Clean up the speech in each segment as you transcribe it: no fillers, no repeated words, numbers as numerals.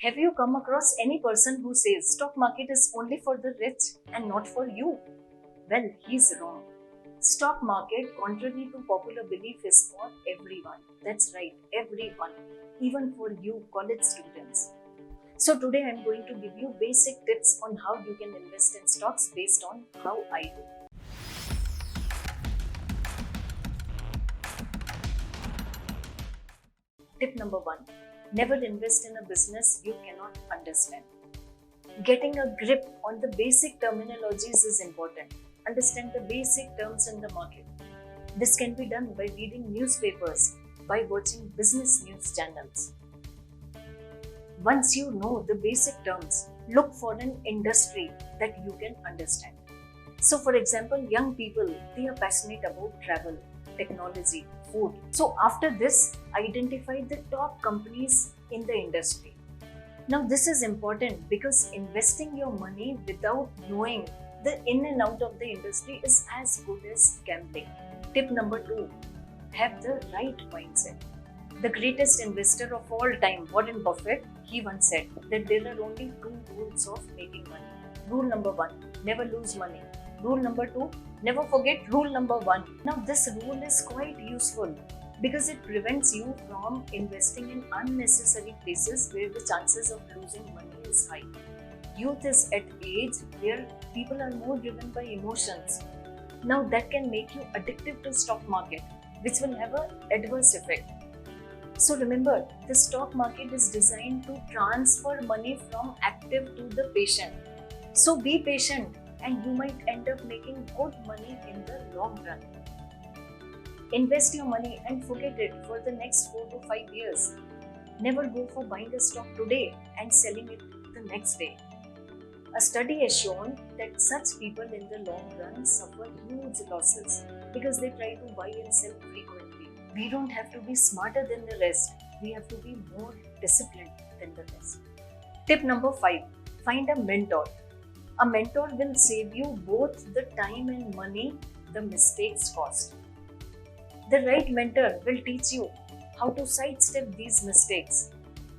Have you come across any person who says stock market is only for the rich and not for you? Well, he's wrong. Stock market, contrary to popular belief, is for everyone. That's right, everyone, even for you college students. So today I'm going to give you basic tips on how you can invest in stocks based on how I do. Tip number 1. Never invest in a business you cannot understand. Getting a grip on the basic terminologies is important. Understand the basic terms in the market. This can be done by reading newspapers, by watching business news channels. Once you know the basic terms, look for an industry that you can understand. So, for example, young people, they are passionate about travel, technology, food. So, after this, identify the top companies in the industry. Now, this is important because investing your money without knowing the in and out of the industry is as good as gambling. Tip number 2. Have the right mindset. The greatest investor of all time, Warren Buffett, he once said that there are only two rules of making money. Rule number 1, never lose money. Rule number 2, never forget rule number 1. Now, this rule is quite useful because it prevents you from investing in unnecessary places where the chances of losing money is high. Youth is at age where people are more driven by emotions. Now that can make you addictive to stock market, which will have an adverse effect. So remember, the stock market is designed to transfer money from active to the patient. So be patient and you might end up making good money in the long run. Invest your money and forget it for the next 4 to 5 years. Never go for buying a stock today and selling it the next day. A study has shown that such people in the long run suffer huge losses because they try to buy and sell frequently. We don't have to be smarter than the rest, we have to be more disciplined than the rest. Tip number 5. Find a mentor. A mentor will save you both the time and money the mistakes cost. The right mentor will teach you how to sidestep these mistakes.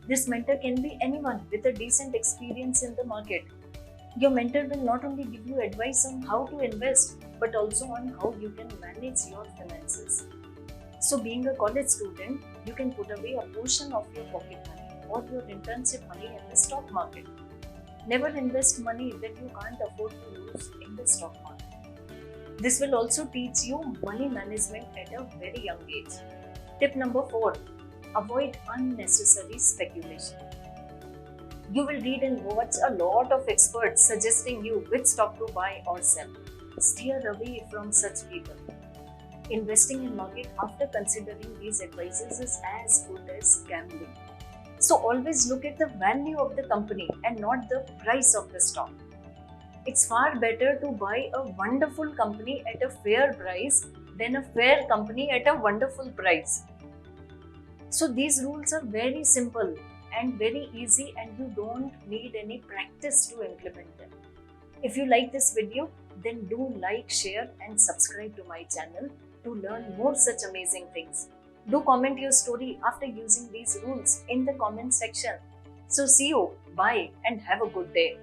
This mentor can be anyone with a decent experience in the market. Your mentor will not only give you advice on how to invest, but also on how you can manage your finances. So, being a college student, you can put away a portion of your pocket money or your internship money in the stock market. Never invest money that you can't afford to lose in the stock market. This will also teach you money management at a very young age. Tip number 4. Avoid unnecessary speculation. You will read and watch a lot of experts suggesting you which stock to buy or sell. Steer away from such people. Investing in market after considering these advices is as good as gambling. So always look at the value of the company and not the price of the stock. It's far better to buy a wonderful company at a fair price than a fair company at a wonderful price. So these rules are very simple and very easy and you don't need any practice to implement them. If you like this video, then do like, share and subscribe to my channel to learn more such amazing things. Do comment your story after using these rules in the comment section. So see you, bye and have a good day.